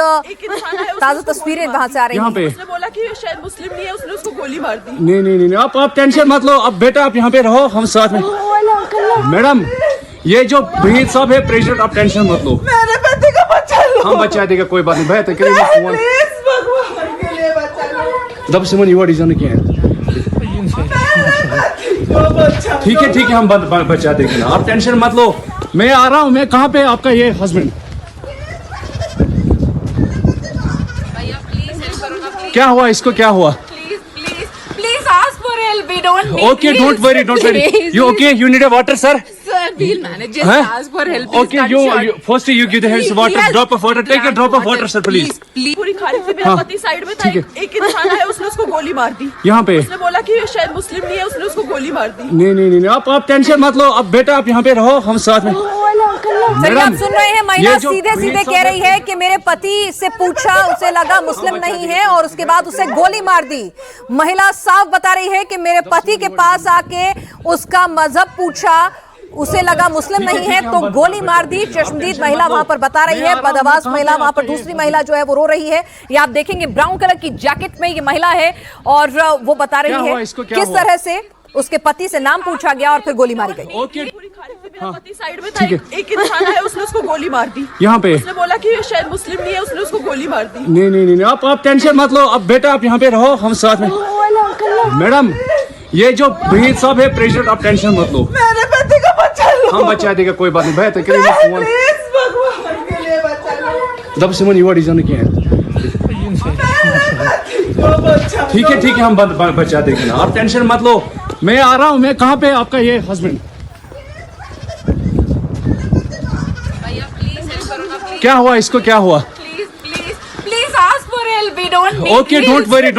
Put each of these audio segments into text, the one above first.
ताज़ा तस्वीरें वहां से आ रही हैं। उसने बोला कि शायद मुस्लिम नहीं है, उसने उसको गोली मार दी। नहीं, आप टेंशन मत लो। अब बेटा आप यहाँ पे रहो, हम साथ में। मैडम ये जो भहीद साहब है प्रेसिडेंट, आप टेंशन मत लो। मेरे पति का बच्चा लो। हम बचा देगा, कोई बात नहीं। भैया प्लीज भगवान के लिए बचा लो। दब सिमन युवा डिजाइन क्या है। ठीक है हम बचा देंगे ना, आप टेंशन मत लो। मैं आ रहा हूँ। मैं कहाँ पे आपका ये हस्बैंड? क्या हुआ इसको, क्या हुआ? Please ask for help. We don't need. Okay, don't worry. You okay? You need a water, sir? Sir, we'll manage. Just ask for help. Okay, you first you give the hands water, drop of water. Take a drop of water, sir, please. पूरी खाली से मेरा पति side में था। एक इंसान है, उसने उसको गोली मार दी। यहाँ पे उसने बोला कि शायद मुस्लिम नहीं है, उसने उसको गोली मार दी। नहीं, आप टेंशन मत लो। अब बेटा आप यहाँ पे रहो, हम साथ में। चलिए आप सुन रहे हैं, महिला सीधे कह रही है कि मेरे पति से पूछा, उसे लगा मुस्लिम नहीं है और उसके बाद उसे गोली मार दी। महिला साफ बता रही है कि मेरे पति के पास आके उसका मजहब पूछा, उसे लगा मुस्लिम नहीं है तो गोली मार दी। चश्मदीद महिला वहां पर बता रही है, बदहवास महिला। वहां पर दूसरी महिला जो है वो रो रही है। ये आप देखेंगे ब्राउन कलर की जैकेट में ये महिला है और वो बता रही है किस तरह से उसके पति से नाम पूछा गया और फिर गोली मारी गई। पूरी खाली से मेरा पति साइड में था। एक इंसान है, उसने उसको गोली मार दी। यहाँ पे उसने बोला कि शायद मुस्लिम नहीं है, उसने उसको गोली मार दी। नहीं, आप टेंशन मत लो। अब बेटा आप यहाँ पे रहो, हम साथ में। मैडम ये जो भहीद साहब है प्रेसिडेंट, आप टेंशन मत लो। मेरे पति का बच्चा लो। हम बचा देगा, कोई बात नहीं। भैया प्लीज भगवान के लिए बचा लो। दब सिमन युवा डिजाइन क्या है। ठीक है हम बचा देंगे ना, आप टेंशन मत लो। मैं आ रहा हूँ। मैं कहाँ पे आपका ये हस्बैंड? क्या हुआ इसको, क्या हुआ? Please ask for help. We don't need. Okay, don't worry.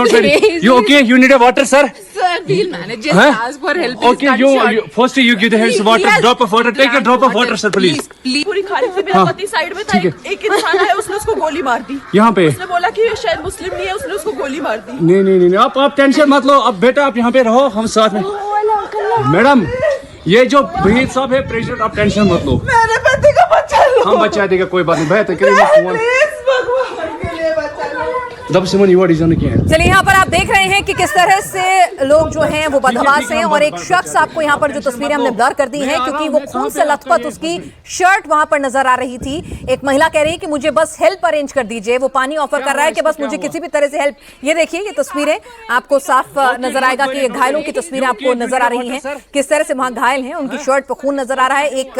You okay? You need a water, sir? Sir, we'll manage. Just ask for help. Okay, you first you give the hands water, drop of water. Take a drop of water, sir, please. पूरी खाली से मेरा पति side में था। एक इंसान है, उसने उसको गोली मार दी। यहाँ पे उसने बोला कि शायद मुस्लिम नहीं है, उसने उसको गोली मार दी। नहीं, आप टेंशन मत लो। अब बेटा आप यहाँ पे रहो, हम साथ में। मैडम ये जो भहीद साहब है प्रेसिडेंट, आप टेंशन मत लो। मेरे पति का बच्चा लो। हम बचा देगा, कोई बात नहीं। भैया प्लीज भगवान के लिए बचा लो। दब सिमन युवा डिजाइन क्या है। चलिए यहाँ पर आप देख रहे हैं कि किस तरह से लोग जो हैं वो बदहवास हैं और एक शख्स, आपको यहाँ पर जो तस्वीरें हमने ब्लर कर दी हैं क्योंकि वो खून से लथपथ उसकी शर्ट वहां पर नजर आ रही थी। एक महिला कह रही है कि मुझे बस हेल्प अरेंज कर दीजिए। वो पानी ऑफर कर रहा है कि बस मुझे किसी भी तरह से हेल्प। ये देखिए, ये तस्वीरें आपको साफ नजर आएगा कि ये घायलों की तस्वीरें आपको नजर आ रही हैं, किस तरह से वहां घायल हैं, उनकी शर्ट पर खून नजर आ रहा है। एक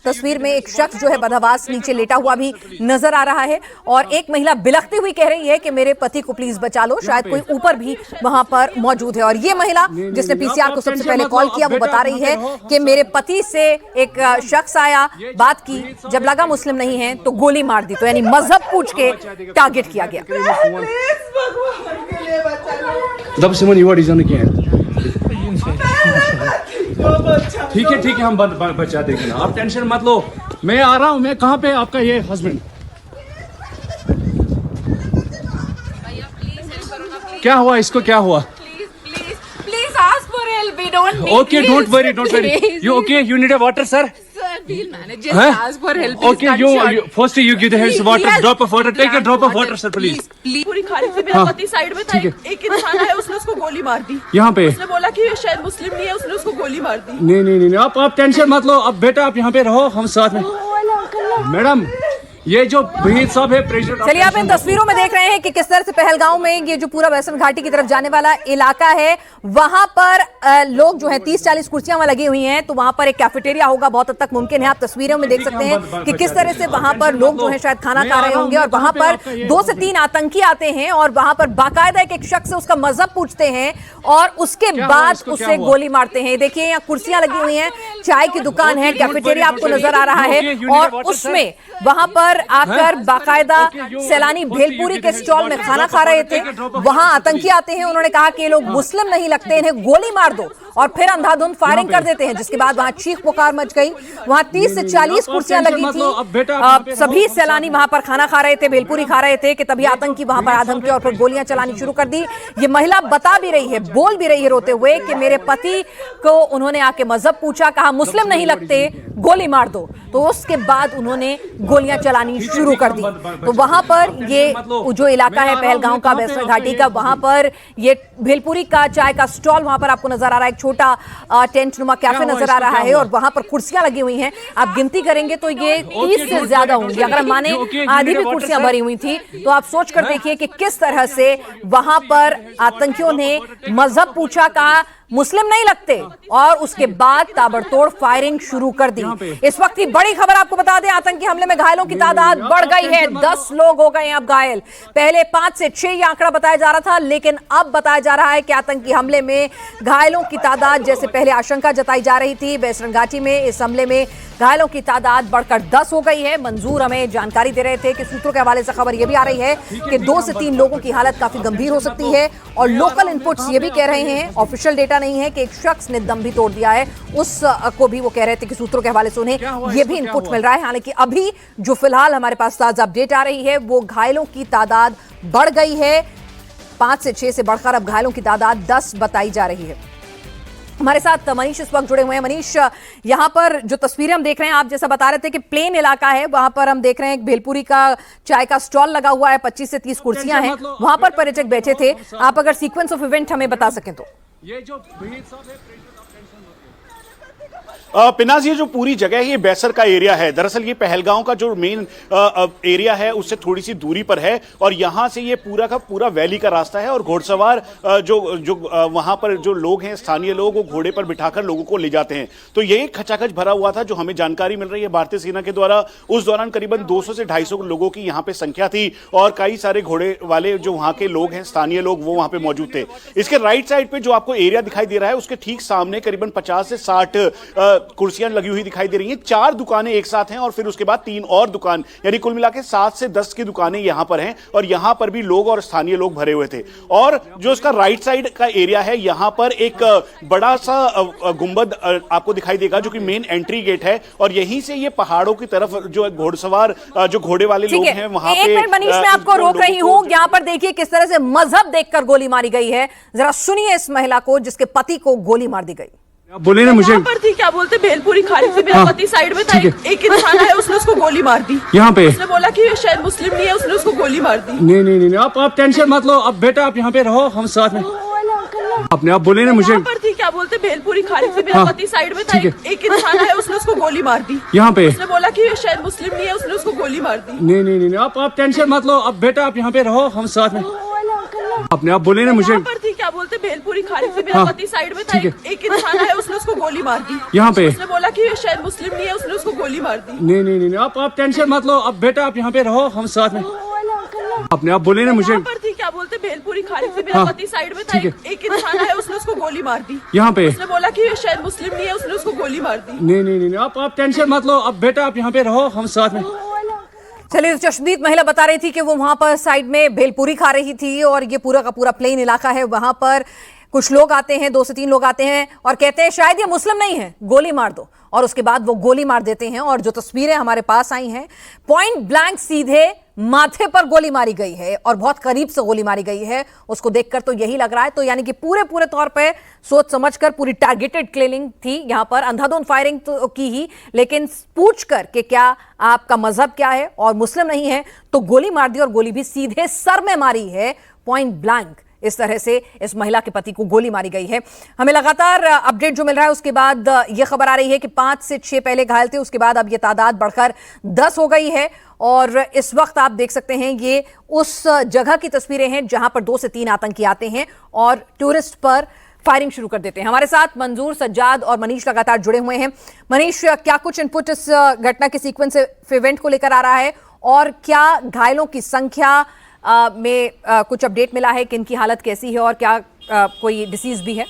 तस्वीर में एक शख्स जो है बदहवास नीचे लेटा हुआ भी नजर आ रहा है और एक महिला बिलखती हुई कह रही है कि मेरे पति को प्लीज बचा लो, शायद कोई ऊपर भी वहां पर मौजूद है। और ये महिला जिसने पीसीआर को सबसे पहले कॉल किया, वो बता रही है कि मेरे पति से एक शख्स आया, बात की, जब लगा मुस्लिम नहीं है तो गोली मार दी। तो यानी मजहब पूछ के टारगेट किया गया। दब सिमन युवा डिजाइन क्या है। ठीक है हम बचा देंगे ना, आप टेंशन मत लो। मैं आ रहा हूँ। मैं कहाँ पे आपका ये हस्बैंड? क्या हुआ इसको, क्या हुआ? Please ask for help. We don't need. Okay, don't worry. You okay? You need a water, sir? Sir, we'll manage. Just ask for help. Okay, you first you give the hands water, drop of water. Take a drop of water, sir, please. पूरी खाली से मेरा पति side में था। एक इंसान है, उसने उसको गोली मार दी। यहाँ पे उसने बोला कि शायद मुस्लिम नहीं है, उसने उसको गोली मार दी। नहीं, आप टेंशन मत लो। अब बेटा आप यहाँ पे रहो, हम साथ में। मैडम ये जो भहीद साहब है प्रेसिडेंट। चलिए आप इन तस्वीरों में देख रहे हैं कि किस तरह से पहलगांव में ये जो पूरा वैष्णो घाटी की तरफ जाने वाला इलाका है, वहां पर लोग जो हैं 30-40 कुर्सियां वहां लगी हुई हैं, तो वहां पर एक कैफेटेरिया होगा, बहुत हद तक मुमकिन है। आप तस्वीरों में देख सकते हैं कि किस तरह से वहां पर लोग जो हैं शायद खाना खा रहे होंगे और वहां पर 2 से 3 आतंकी आते हैं और वहां पर बाकायदा एक शख्स से उसका मजहब पूछते हैं और उसके बाद उसे गोली मारते हैं। देखिए यहाँ कुर्सियां लगी हुई हैं, चाय की दुकान है, कैफेटेरिया आपको नजर आ रहा है और उसमें वहां पर आकर बाकायदा सैलानी भेलपुरी के स्टॉल में खाना खा रहे थे। वहां आतंकी आते हैं, उन्होंने कहा कि ये लोग मुस्लिम नहीं लगते, इन्हें गोली मार दो और फिर अंधाधुंध फायरिंग कर देते हैं, जिसके बाद वहां चीख पुकार मच गई। वहां 30 से 40 कुर्सियां लगी थी, सभी सैलानी वहां पर खाना खा रहे थे, भेलपुरी खा रहे थे कि तभी आतंकी वहां पर आधमके और फिर गोलियां चलानी शुरू कर दी। ये महिला बता भी रही है, बोल भी रही है रोते हुए कि मेरे पति को उन्होंने आके मजहब पूछा, कहा मुस्लिम नहीं लगते, गोली मार दो, तो उसके बाद उन्होंने गोलियां चलानी शुरू कर दी। तो वहां पर ये जो इलाका है पहलगांव का, वैष्णो घाटी का, वहां पर ये भेलपुरी का चाय का स्टॉल वहां पर आपको नजर आ रहा है, एक छोटा टेंट नुमा कैफे नजर आ रहा है और वहां पर कुर्सियां लगी हुई हैं। आप गिनती करेंगे तो ये 30 से ज्यादा होंगी, अगर हम माने आधी भी कुर्सियां भरी हुई थी। तो आप सोच कर देखिए कि किस तरह से वहां पर आतंकियों ने मजहब पूछा, कहा मुस्लिम नहीं लगते, और उसके बाद ताबड़तोड़ फायरिंग शुरू कर दी। इस वक्त की बड़ी खबर आपको बता दें, आतंकी हमले में घायलों की तादाद बढ़ गई है, 10 लोग हो गए हैं अब घायल। पहले 5 से 6 ये आंकड़ा बताया जा रहा था, लेकिन अब बताया जा रहा है कि आतंकी हमले में घायलों की तादाद, जैसे पहले आशंका जताई जा रही थी वैष्णो घाटी में, इस हमले में घायलों की तादाद बढ़कर 10 हो गई है। मंजूर हमें जानकारी दे रहे थे कि सूत्रों के हवाले से खबर यह भी आ रही है कि 2 से 3 लोगों की हालत काफी गंभीर हो सकती है, और लोकल इनपुट्स ये भी कह रहे हैं, ऑफिशियल डेटा नहीं है, कि एक शख्स ने दम भी तोड़ दिया है, उस को भी वो कह रहे थे कि सूत्रों के हवाले से उन्हें ये भी इनपुट मिल रहा है। हालांकि अभी जो फिलहाल हमारे पास ताजा अपडेट आ रही है, वो घायलों की तादाद बढ़ गई है, 5 से 6 से बढ़कर अब घायलों की तादाद 10 बताई जा रही है। हमारे साथ मनीष इस वक्त जुड़े हुए हैं। मनीष, यहाँ पर जो तस्वीरें हम देख रहे हैं, आप जैसा बता रहे थे कि प्लेन इलाका है, वहां पर हम देख रहे हैं एक भेलपुरी का चाय का स्टॉल लगा हुआ है, 25 से 30 कुर्सियां हैं, वहां पर पर्यटक बैठे थे। आप अगर सीक्वेंस ऑफ इवेंट हमें बता सकें तो। ये जो भीड़ सब है, पिनाज, ये जो पूरी जगह है ये बैसर का एरिया है। दरअसल ये पहलगांव का जो मेन एरिया है उससे थोड़ी सी दूरी पर है, और यहाँ से ये पूरा का पूरा वैली का रास्ता है, और घोड़सवार जो वहाँ पर जो लोग हैं, स्थानीय लोग, वो घोड़े पर बिठाकर लोगों को ले जाते हैं। तो ये खचाखच भरा हुआ था, जो हमें जानकारी मिल रही है भारतीय सेना के द्वारा। उस दौरान करीबन 200 से 250 लोगों की यहाँ पे संख्या थी, और कई सारे घोड़े वाले जो वहाँ के लोग हैं, स्थानीय लोग, वो वहाँ पे मौजूद थे। इसके राइट साइड पे जो आपको एरिया दिखाई दे रहा है, उसके ठीक सामने करीबन 50 से 60 कुर्सियां लगी हुई दिखाई दे रही हैं। 4 दुकानें एक साथ हैं, और फिर उसके बाद 3 और दुकान, यानी कुल मिला के 7 से 10 की दुकानें यहां पर हैं, और यहां पर भी लोग और स्थानीय लोग भरे हुए थे। और जो इसका राइट साइड का एरिया है, यहां पर एक बड़ा सा गुंबद आपको दिखाई देगा, जो कि मेन एंट्री गेट है, और यहीं से ये पहाड़ों की तरफ जो घोड़सवार, जो घोड़े वाले लोग हैं, वहां पे। एक मिनट मनीष, मैं आपको रोक रही हूं। यहां पर देखिए किस तरह से मजहब देखकर गोली मारी गई है। जरा सुनिए इस महिला को जिसके पति को गोली मार दी गई। बोले ना मुझे, पर थी, क्या बोलते, भेलपुरी खा रही थी, मेरा पति साइड में था, एक इंसान है, उसने उसको गोली मार दी यहाँ पे। उसने बोला कि शायद मुस्लिम नहीं है, उसने उसको गोली मार दी। नहीं नहीं नहीं, आप टेंशन मत लो, अब बेटा आप यहाँ पे रहो, हम साथ में। अपने आप बोले ना मुझे, पर थी, क्या बोलते, भेलपुरी खा रही थी, मेरा पति साइड में था, एक इंसान है, उसने उसको गोली मार दी यहाँ पे। उसने बोला कि शायद मुस्लिम नहीं है, उसने उसको गोली मार दी। नहीं नहीं नहीं, आप टेंशन मत लो, अब बेटा आप यहाँ पे रहो, हम साथ में। अपने आप बोले ना मुझे, पर थी, क्या बोलते, भेलपुरी खा रही थी, मेरा पति साइड में था, एक इंसान है, उसने उसको गोली मार दी यहाँ पे। उसने बोला कि शायद मुस्लिम नहीं है, उसने उसको गोली मार दी। नहीं नहीं नहीं, आप टेंशन मत लो, अब बेटा आप यहाँ पे रहो, हम साथ में। अपने आप बोले ना मुझे, पर थी, क्या बोलते, भेलपुरी खा रही थी, मेरा पति साइड में था, एक इंसान है, उसने उसको गोली मार दी यहाँ पे। उसने बोला कि शायद मुस्लिम नहीं है, उसने उसको गोली मार दी। नहीं नहीं नहीं, आप टेंशन मत लो, अब बेटा आप यहाँ पे रहो, हम साथ में। चलिए, चश्मदीद महिला बता रही थी कि वो वहां पर साइड में भेलपुरी खा रही थी, और ये पूरा का पूरा प्लेन इलाका है, वहां पर कुछ लोग आते हैं, 2 से 3 लोग आते हैं और कहते हैं शायद ये मुस्लिम नहीं है, गोली मार दो, और उसके बाद वो गोली मार देते हैं। और जो तस्वीरें हमारे पास आई हैं, पॉइंट ब्लैंक सीधे माथे पर गोली मारी गई है, और बहुत करीब से गोली मारी गई है। उसको देखकर तो यही लग रहा है, तो यानी कि पूरे तौर पे सोच समझकर पूरी टारगेटेड किलिंग थी। यहां पर अंधाधुंध फायरिंग तो की ही, लेकिन पूछ कर कि क्या आपका मजहब क्या है और मुस्लिम नहीं है, तो गोली मार दी, और गोली भी सीधे सर में मारी है, पॉइंट ब्लैंक। इस तरह से इस महिला के पति को गोली मारी गई है। हमें लगातार अपडेट जो मिल रहा है, उसके बाद यह खबर आ रही है कि 5 से 6 पहले घायल थे, उसके बाद अब यह तादाद बढ़कर 10 हो गई है। और इस वक्त आप देख सकते हैं, ये उस जगह की तस्वीरें हैं जहां पर 2 से 3 आतंकी आते हैं और टूरिस्ट पर फायरिंग शुरू कर देते हैं। हमारे साथ मंजूर, सज्जाद और मनीष लगातार जुड़े हुए हैं। मनीष, क्या कुछ इनपुट इस घटना के सीक्वेंस इवेंट को लेकर आ रहा है, और क्या घायलों की संख्या में कुछ अपडेट मिला है कि इनकी हालत कैसी है, और क्या कोई डिसीज भी है?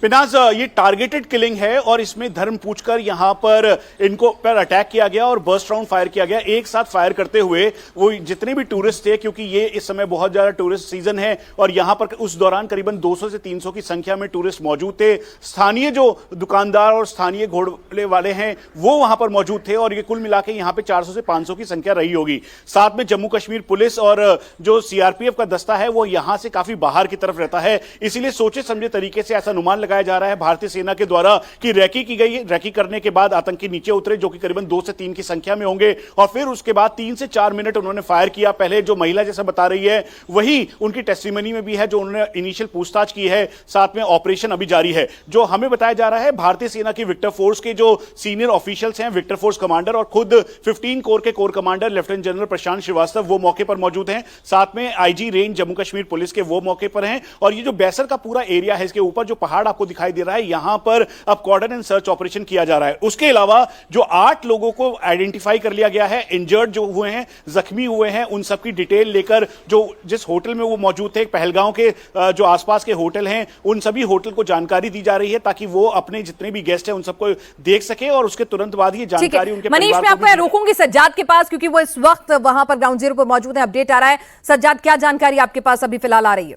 पिनाज, ये टारगेटेड किलिंग है और इसमें धर्म पूछकर यहां पर इनको पर अटैक किया गया और बर्स्ट राउंड फायर किया गया। एक साथ फायर करते हुए वो जितने भी टूरिस्ट थे, क्योंकि ये इस समय बहुत ज्यादा टूरिस्ट सीजन है और यहां पर उस दौरान करीबन 200 से 300 की संख्या में टूरिस्ट मौजूद थे। स्थानीय जो दुकानदार और स्थानीय घोड़े वाले हैं वो वहां पर मौजूद थे और ये कुल मिला के यहां पे 400 से 500 की संख्या रही होगी। साथ में जम्मू कश्मीर पुलिस और जो सीआरपीएफ का दस्ता है वो यहां से काफी बाहर की तरफ रहता है, इसीलिए सोचे समझे तरीके से ऐसा अनुमान लगाया जा रहा है भारतीय सेना के द्वारा कि रैकी की गई। रैकी करने के बाद आतंकी नीचे उतरे जो कि करीबन 2 से 3 की संख्या में होंगे और फिर उसके बाद 3 से 4 मिनट उन्होंने फायर किया। पहले जो महिला जैसा बता रही है वही उनकी टेस्टिमनी में भी है जो उन्होंने इनिशियल पूछताछ की है। साथ में ऑपरेशन अभी जारी है। जो हमें बताया जा रहा है भारतीय सेना की विक्टर फोर्स के जो सीनियर ऑफिशियल्स हैं, विक्टर फोर्स कमांडर और खुद 15 कोर के कोर कमांडर लेफ्टिनेंट जनरल प्रशांत श्रीवास्तव वो मौके पर मौजूद हैं। साथ में IG range Jammu Kashmir police के वो मौके पर हैं और ये जो बैसर का पूरा एरिया है इसके ऊपर जो पहाड़ आपको दिखाई दे रहा है यहां पर अब कॉर्डन एंड सर्च ऑपरेशन किया जा रहा है। उसके अलावा जो 8 लोगों को आइडेंटिफाई कर लिया गया है, इंजर्ड जो हुए हैं, जख्मी हुए हैं, उन सबकी डिटेल लेकर जो जिस होटल में वो मौजूद थे, पहलगांव के जो आसपास के होटल हैं, उन सभी होटल को जानकारी दी जा रही है ताकि वो अपने जितने भी गेस्ट हैं उन सबको देख सके और उसके तुरंत बाद ही जानकारी उनके मनीष, मैं आपको रोकूंगी सज्जाद के पास क्योंकि वो इस वक्त वहां पर ग्राउंड जीरो पर मौजूद है। अपडेट आ रहा है सज्जाद, क्या जानकारी आपके पास अभी फिलहाल आ रही है?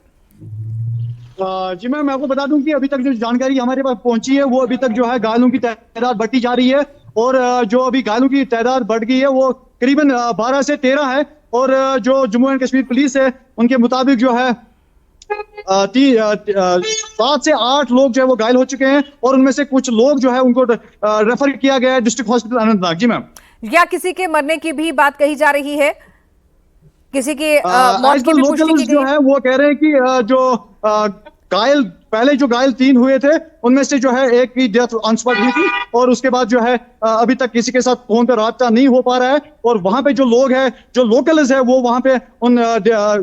जी मैम, मैं आपको बता दूं कि अभी तक जो जानकारी हमारे पास पहुंची है वो अभी तक जो है घायलों की तादाद बढ़ती जा रही है और जो अभी घायलों की तादाद बढ़ गई है वो करीबन 12 से 13 है और जो जम्मू एंड कश्मीर पुलिस है उनके मुताबिक जो है 7 से 8 लोग जो है वो घायल हो चुके हैं और उनमें से कुछ लोग जो है उनको रेफर किया गया है डिस्ट्रिक्ट हॉस्पिटल अनंतनाग। जी मैम, या किसी के मरने की भी बात कही जा रही है? किसी की मौत की भी पुष्टि की गई जो है वो कह रहे हैं कि जो घायल पहले जो घायल 3 हुए थे उनमें से जो है एक की डेथ ऑन स्पॉट हुई थी और उसके बाद जो है अभी तक किसी के साथ फोन पे राब्ता नहीं हो पा रहा है और वहां पे जो लोग हैं, जो लोकल्स है वो वहां पे उन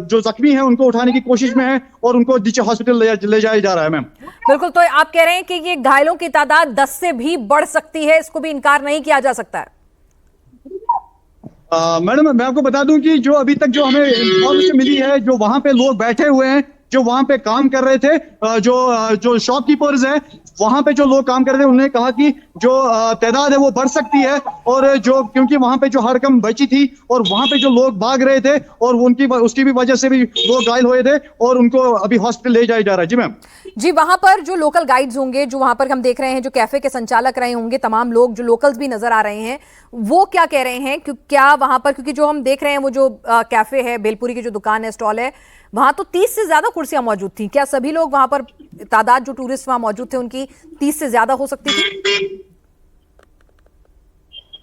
जो जख्मी हैं उनको उठाने की कोशिश में है और उनको नीचे हॉस्पिटल ले जाया जा रहा है। मैम बिल्कुल, तो आप कह रहे हैं कि ये घायलों की तादाद 10 से भी बढ़ सकती है, इसको भी इनकार नहीं किया जा सकता है। मैडम, मैं आपको बता दूं कि जो अभी तक जो हमें इन्फॉर्मेशन मिली है, जो वहां पे लोग बैठे हुए हैं, जो वहां पे काम कर रहे थे, जो शॉपकीपर्स हैं वहां पे जो लोग काम कर रहे थे, उन्होंने कहा कि जो तादाद है वो बढ़ सकती है और जो क्योंकि वहां पे जो हड़कंप बची थी और वहां पे जो लोग भाग रहे थे और उसकी भी वजह से भी लोग घायल हुए थे और उनको अभी हॉस्पिटल ले जाया जा रहा है। जी मैम जी, वहां पर जो लोकल गाइड्स होंगे, जो वहां पर हम देख रहे हैं, जो कैफे के संचालक रहे होंगे, तमाम लोग जो लोकल्स भी नजर आ रहे हैं, वो क्या कह रहे हैं? क्या वहां पर, क्योंकि जो हम देख रहे हैं वो जो कैफे है, भेलपुरी की जो दुकान है, स्टॉल है, वहां तो 30 से ज्यादा कुर्सियां मौजूद थी। क्या सभी लोग वहां पर, तादाद जो टूरिस्ट वहां मौजूद थे उनकी 30 से ज्यादा हो सकती थी?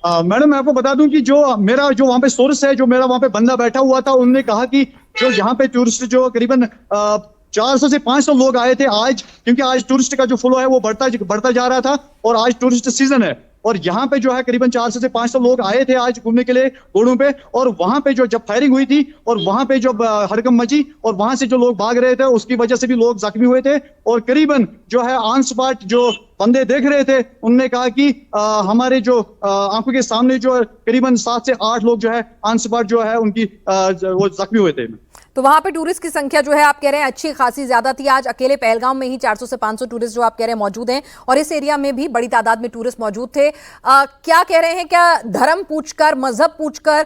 मैडम, मैं आपको बता दूं कि जो मेरा जो वहां पे सोर्स है, जो मेरा वहां पे बंदा बैठा हुआ था, उन्होंने कहा कि जो यहाँ पे टूरिस्ट जो करीबन 400 से 500 लोग आए थे आज, क्योंकि आज टूरिस्ट का जो फ्लो है वो बढ़ता जा रहा था और आज टूरिस्ट सीजन है और यहाँ पे जो है करीबन 400 से 500 लोग आए थे आज घूमने के लिए घोड़ों पे और वहां पे जो जब फायरिंग हुई थी और वहां पे जब हड़कंप मची और वहां से जो लोग भाग रहे थे उसकी वजह से भी लोग जख्मी हुए थे और करीबन जो है ऑन स्पॉट जो बंदे देख रहे थे उनने कहा कि हमारे जो आंखों के सामने जो करीबन 7 से 8 लोग जो है ऑन स्पॉट जो है उनकी वो जख्मी हुए थे। तो वहां पे टूरिस्ट की संख्या जो है आप कह रहे हैं अच्छी खासी ज्यादा थी। आज अकेले पहलगांव में ही 400 से 500 टूरिस्ट जो आप कह रहे हैं मौजूद हैं और इस एरिया में भी बड़ी तादाद में टूरिस्ट मौजूद थे। क्या कह रहे हैं, क्या धर्म पूछकर, मजहब पूछकर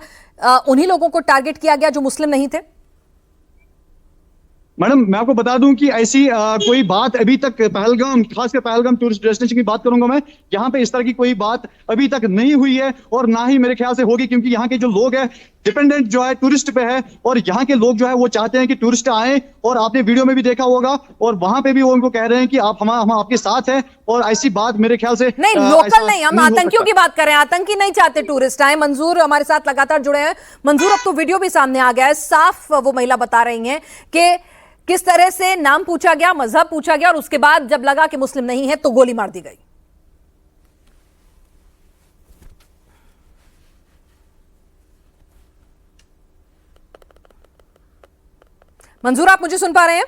उन्हीं लोगों को टारगेट किया गया जो मुस्लिम नहीं थे? मैडम, मैं आपको बता दूं कि ऐसी कोई बात अभी तक पहलगाम, खासकर पहलगाम टूरिस्ट डेस्टिनेशन की बात करूंगा मैं, यहाँ पे इस तरह की कोई बात अभी तक नहीं हुई है और ना ही मेरे ख्याल से होगी, क्योंकि यहाँ के जो लोग हैं डिपेंडेंट जो है टूरिस्ट पे है और यहाँ के लोग जो है वो चाहते हैं कि टूरिस्ट आए और आपने वीडियो में भी देखा होगा और वहां पे भी वो उनको कह रहे हैं कि हम आपके साथ हैं और ऐसी बात मेरे ख्याल से नहीं, लोकल नहीं, हम आतंकियों की बात कर रहे हैं। आतंकी नहीं चाहते टूरिस्ट आए। मंजूर हमारे साथ लगातार जुड़े हैं। मंजूर, अब तो वीडियो भी सामने आ गया है, साफ वो महिला बता रही हैं कि किस तरह से नाम पूछा गया, मजहब पूछा गया और उसके बाद जब लगा कि मुस्लिम नहीं है तो गोली मार दी गई। मंजूर, आप मुझे सुन पा रहे हैं?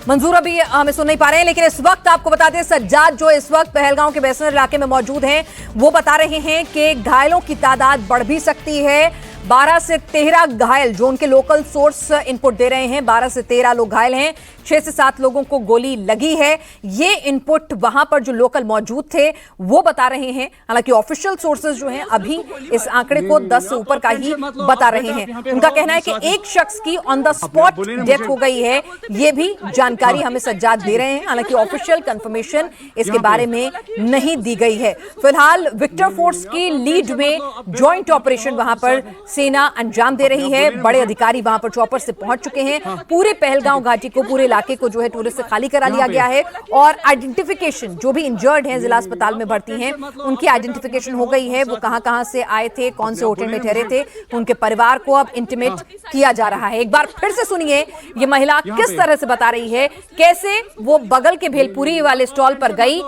मंजूर अभी हमें सुन नहीं पा रहे हैं, लेकिन इस वक्त आपको बता दें सज्जाद जो इस वक्त पहलगांव के बैसर इलाके में मौजूद हैं वो बता रहे हैं कि घायलों की तादाद बढ़ भी सकती है। 12 से 13 घायल, जो उनके लोकल सोर्स इनपुट दे रहे हैं, 12 से 13 लोग घायल हैं, 6 से 7 लोगों को गोली लगी है। ये इनपुट वहां पर जो लोकल मौजूद थे वो बता रहे हैं। हालांकि ऑफिशियल सोर्सेज जो हैं अभी इस आंकड़े को 10 से ऊपर का ही बता रहे हैं। उनका कहना है कि एक शख्स की ऑन द स्पॉट डेथ हो गई है, ये भी जानकारी हमें सज्जाद दे रहे हैं। हालांकि ऑफिशियल कंफर्मेशन इसके बारे में नहीं दी गई है। फिलहाल विक्टर फोर्स की लीड में जॉइंट ऑपरेशन वहां पर सेना अंजाम दे रही है। बड़े अधिकारी वहां पर चॉपर से पहुंच चुके हैं। पूरे पहलगांव घाटी को, पूरे इलाके को जो है टूरिस्ट से खाली करा लिया गया है और आइडेंटिफिकेशन, जो भी इंजर्ड हैं, जिला अस्पताल में भर्ती हैं, उनकी आइडेंटिफिकेशन हो गई है। वो कहां से आए थे, कौन से होटल में ठहरे थे, उनके परिवार को अब इंटीमेट किया जा रहा है। एक बार फिर से सुनिए ये महिला किस तरह से बता रही है कैसे वो बगल के भेलपुरी वाले स्टॉल पर गई